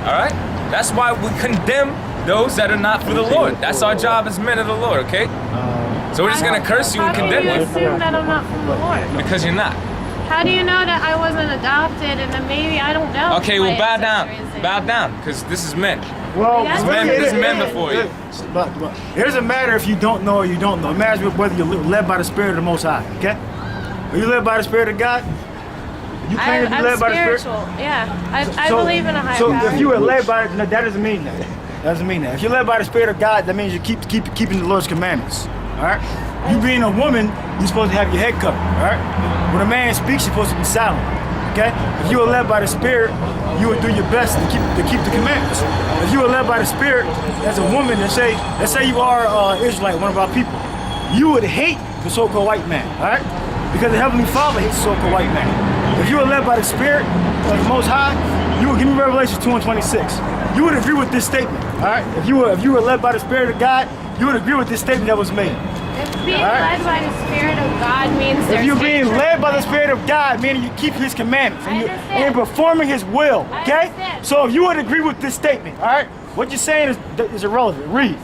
All right? That's why we condemn those that are not for the Lord. That's our job as men of the Lord, okay? So we're just going to curse you and condemn you. How do you assume that I'm not from the Lord? Because you're not. How do you know that I wasn't adopted and then maybe I don't know? Okay, well, bow down. Bow down, because this is men. Well, There's men before you. But it doesn't matter if you don't know or you don't know. It matters whether you're led by the Spirit of the Most High, okay? Are you led by the Spirit of God? You claim to be led by the Spirit? Yeah, I believe in a higher power. So if you are led by, no, that doesn't mean that. That doesn't mean that. If you're led by the Spirit of God, that means you keeping the Lord's commandments. All right? You being a woman, you're supposed to have your head covered. All right? When a man speaks, you're supposed to be silent. Okay? If you are led by the Spirit, you will do your best to keep the commandments. If you are led by the Spirit as a woman, let's say you are Israelite, one of our people, you would hate the so-called white man. All right? Because the Heavenly Father hates the so-called white man. If you are led by the Spirit of the Most High, you will give me Revelation 2:26. You would agree with this statement, all right? If you were led by the Spirit of God, you would agree with this statement that was made. If being led by the Spirit of God means if you're being led by the Spirit of God, meaning you keep His commandments and you're performing His will, okay? So if you would agree with this statement, all right? What you're saying is irrelevant. Read.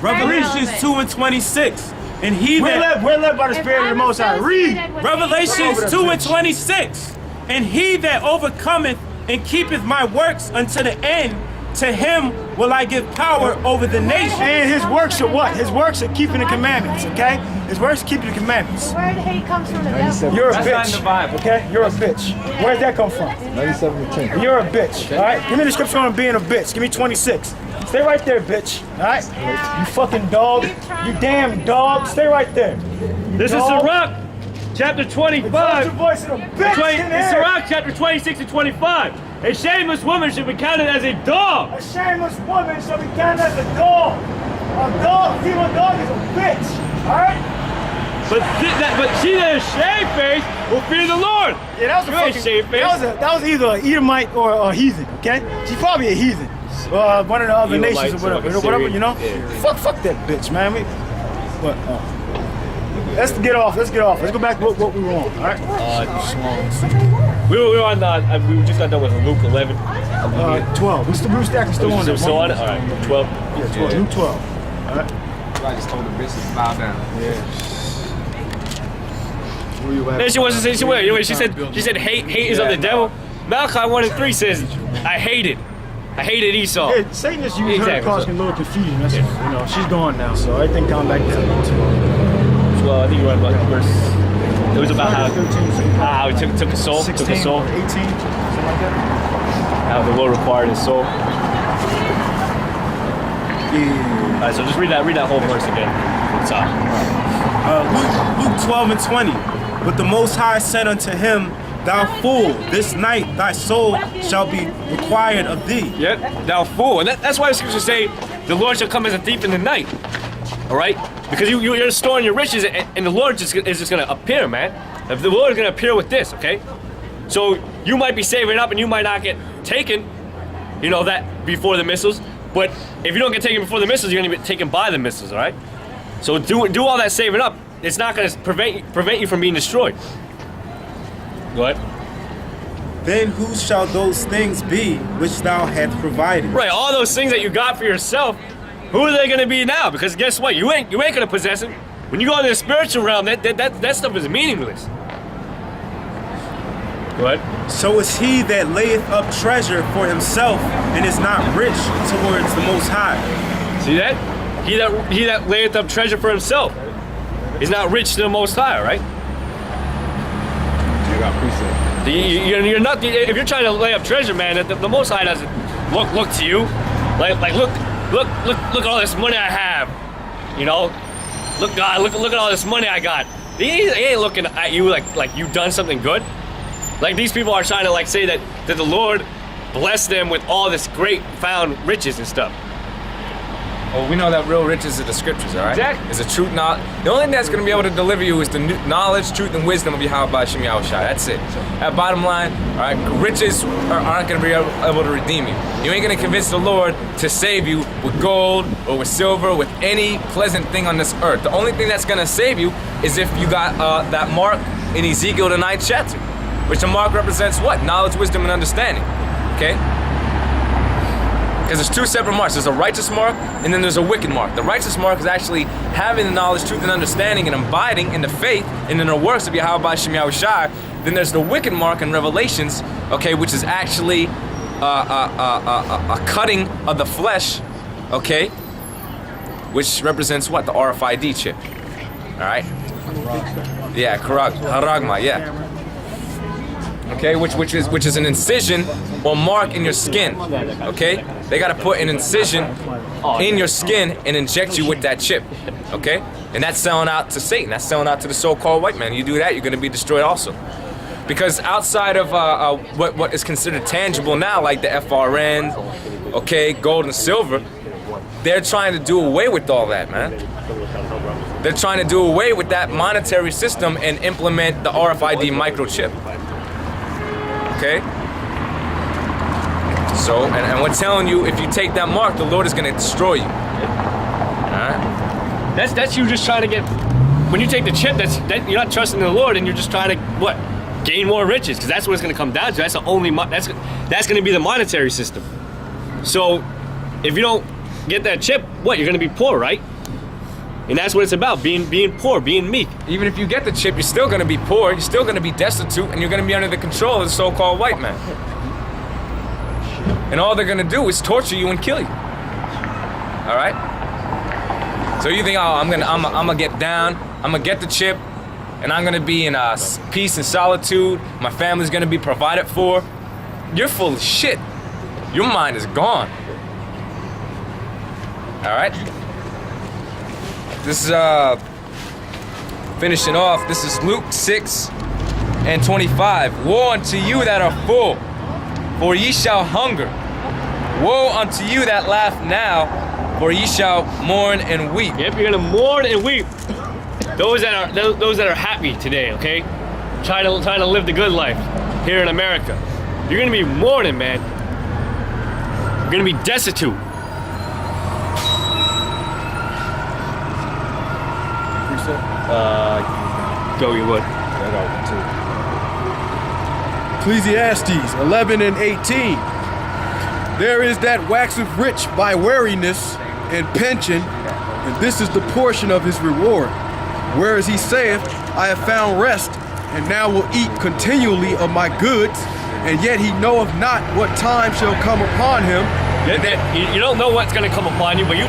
Revelations 2:26. And he we're led by the Spirit of the Most High. Read. Revelations 2:26. And he that overcometh and keepeth my works unto the end, to him will I give power over the nation. And his works are what? His works are keeping the commandments, okay? His works are keeping the commandments. The word hate comes from the devil. You're a That's not in the bitch, Bible. okay? You're a bitch. Where's that come from? 97-10. You're a bitch, all right? Give me the scripture on being a bitch. Give me 26. Stay right there, bitch, all right? You fucking dog. You damn dog. Stay right there. This is Sirach, chapter 25. Your voice in a bitch in here. Sirach, chapter 26 and 25. A shameless woman should be counted as a dog. A shameless woman shall be counted as a dog. A dog, a female dog is a bitch, all right? But she that is shamefaced will fear the Lord. Yeah, that was a fucking shamefaced. that was either an Edomite or a heathen, okay? She's probably a heathen. One of the other nations or whatever, you know? Yeah. Fuck that bitch, man. Let's get off. Let's go back to what we were on, all right? We were on. We just got done with Luke 11. 12. We were still on that. Still on it. All right. 12. Yeah, 12. Luke 12. All right. I just told the bitch to bow down. Yeah. Then she wants to say she said hate is of the devil. Malachi 1:3 says I hated Esau. Yeah, Satan just used her to cause a little confusion. That's you know, she's gone now, so everything calmed back down. Well, I think you read about the verse. It was about how he took a soul, 16 took a soul. or 18, something like that. How the Lord required his soul. Yeah. Alright, so just read that whole verse again. Luke 12:20. But the Most High said unto him, Thou fool, this night thy soul shall be required of thee. Yep, thou fool. And that's why the scriptures say the Lord shall come as a thief in the night. All right? Because you're storing your riches and the Lord is just going to appear, man. The Lord is going to appear with this, okay? So you might be saving up and you might not get taken, you know, that before the missiles. But if you don't get taken before the missiles, you're going to get taken by the missiles, all right? So do all that saving up. It's not going to prevent you from being destroyed. Go ahead. Then whose shall those things be which thou hast provided? Right, all those things that you got for yourself, who are they going to be now? Because guess what? You ain't going to possess it. When you go into the spiritual realm, that stuff is meaningless. Go ahead. So is he that layeth up treasure for himself and is not rich towards the Most High. See that? He that layeth up treasure for himself is not rich to the Most High, right? You got precept. You're not. If you're trying to lay up treasure, man, the Most High doesn't look to you. Like look at all this money I have. You know, look God, look at all this money I got. He ain't looking at you like you've done something good. Like these people are trying to like say that the Lord blessed them with all this great found riches and stuff. Well, we know that real riches are the scriptures, all right? Exactly. It's a truth knowledge. The only thing that's going to be able to deliver you is the knowledge, truth, and wisdom of Yahweh Shem Yahushua. That's it. At bottom line, all right, riches aren't going to be able to redeem you. You ain't going to convince the Lord to save you with gold or with silver or with any pleasant thing on this earth. The only thing that's going to save you is if you got that mark in Ezekiel the 9th chapter, which the mark represents what? Knowledge, wisdom, and understanding. Okay? Because there's two separate marks. There's a righteous mark, and then there's a wicked mark. The righteous mark is actually having the knowledge, truth, and understanding, and abiding in the faith and in the works of Yahweh Hashem Yahushua. Then there's the wicked mark in Revelations, okay, which is actually a cutting of the flesh, okay, which represents what? The RFID chip. All right. Yeah, haragma. Yeah. Okay, which is an incision or mark in your skin. Okay, they gotta put an incision in your skin and inject you with that chip. Okay, and that's selling out to Satan. That's selling out to the so-called white man. You do that, you're gonna be destroyed also. Because outside of what is considered tangible now, like the FRN, okay, gold and silver, they're trying to do away with all that, man. They're trying to do away with that monetary system and implement the RFID microchip. Okay? So, and we're telling you, if you take that mark, the Lord is going to destroy you. Alright? That's you just trying to get. When you take the chip, that you're not trusting in the Lord, and you're just trying to what? Gain more riches, because that's what it's going to come down to. That's the only. That's going to be the monetary system. So, if you don't get that chip, what? You're going to be poor, right? And that's what it's about, being poor, being meek. Even if you get the chip, you're still going to be poor, you're still going to be destitute, and you're going to be under the control of the so-called white man. And all they're going to do is torture you and kill you. All right? So you think, oh, I'm gonna get down, I'm gonna get the chip, and I'm gonna be in peace and solitude. My family's gonna be provided for. You're full of shit. Your mind is gone. All right? This is finishing off. This is Luke 6:25. Woe unto you that are full, for ye shall hunger. Woe unto you that laugh now, for ye shall mourn and weep. Yep, you're gonna mourn and weep. Those that are happy today, okay? Trying to live the good life here in America. You're gonna be mourning, man. You're gonna be destitute. Go, you would. Ecclesiastes 11 and 18. There is that waxeth rich by weariness and pension, and this is the portion of his reward. Whereas he saith, I have found rest, and now will eat continually of my goods, and yet he knoweth not what time shall come upon him. You don't know what's going to come upon you, but you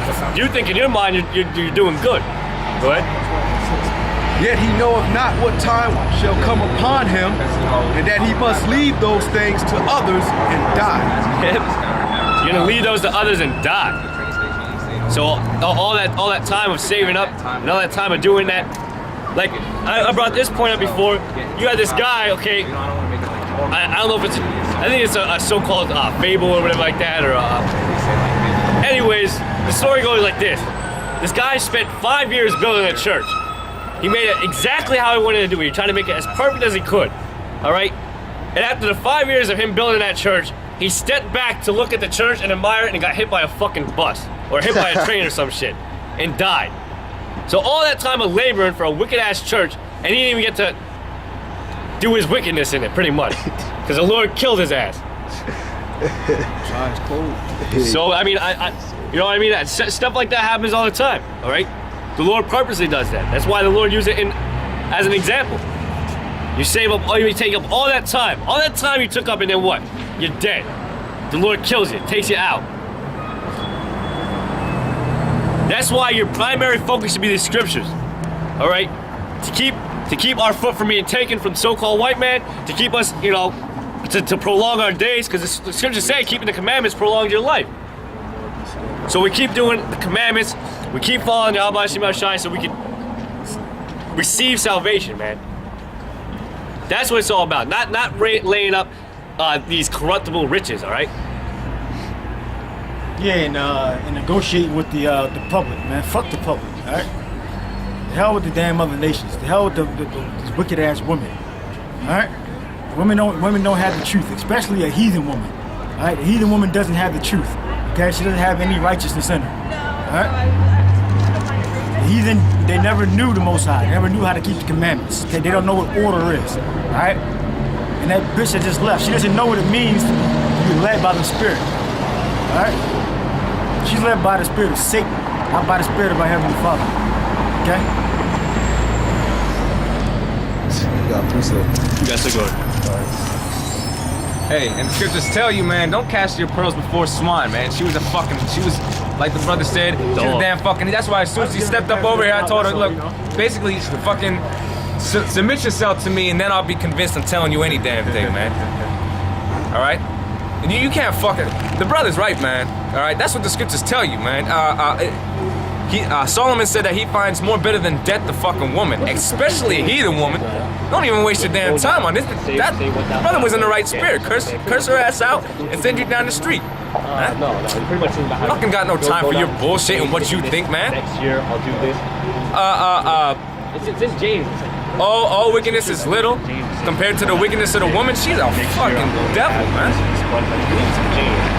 think in your mind you're doing good. Go ahead. Yet he knoweth not what time shall come upon him, and that he must leave those things to others and die. You're going to leave those to others and die. So all that time of saving up and all that time of doing that, like I brought this point up before. You had this guy, okay? I don't know if I think it's a so-called fable or whatever like that. Or anyways, the story goes like this: this guy spent 5 years building a church. He made it exactly how he wanted to do it. He tried to make it as perfect as he could. All right. And after the 5 years of him building that church, he stepped back to look at the church and admire it, and got hit by a fucking bus or hit by a train or some shit and died. So all that time of laboring for a wicked ass church, and he didn't even get to do his wickedness in it, pretty much, because the Lord killed his ass. So I mean, I you know what I mean? Stuff like that happens all the time. All right, the Lord purposely does that. That's why the Lord used it as an example. You save up, you take up all that time you took up, and then what? You're dead. The Lord kills you, takes you out. That's why your primary focus should be the scriptures. All right, to keep our foot from being taken from so-called white man, to keep us, you know, to prolong our days, because the scriptures say keeping the commandments prolongs your life. So we keep doing the commandments, we keep following the Yahweh Shai so we can receive salvation, man. That's what it's all about. Not laying up these corruptible riches, all right? Yeah, and negotiating with the public, man. Fuck the public, all right? The hell with the damn other nations. The hell with these wicked ass women, all right? Women don't have the truth, especially a heathen woman, all right? A heathen woman doesn't have the truth, okay? She doesn't have any righteousness in her, all right? The heathen, they never knew the Most High. They never knew how to keep the commandments, okay? They don't know what order is, all right? And that bitch that just left, she doesn't know what it means to be led by the Spirit, all right? led by the spirit of Satan, not by the spirit of our Heavenly Father. Okay? You guys are good. Hey, and the scriptures tell you, man, don't cast your pearls before swine, man. She was like the brother said, she was a damn fucking, that's why as soon as she stepped up over here, I told her, look, basically, fucking submit yourself to me and then I'll be convinced I'm telling you any damn thing, man. All right? And you can't fucking, the brother's right, man. All right? That's what the scriptures tell you, man. Solomon said that he finds more bitter than death the fucking woman, especially a heathen woman. Don't even waste your damn time on this. That brother was in the right spirit. Curse her ass out and send you down the street. Huh? No, pretty much Fucking got no time for your bullshit and what you think, man. Next year I'll do this. It's in James. All wickedness is little compared to the wickedness of the woman. She's a fucking devil, man. James.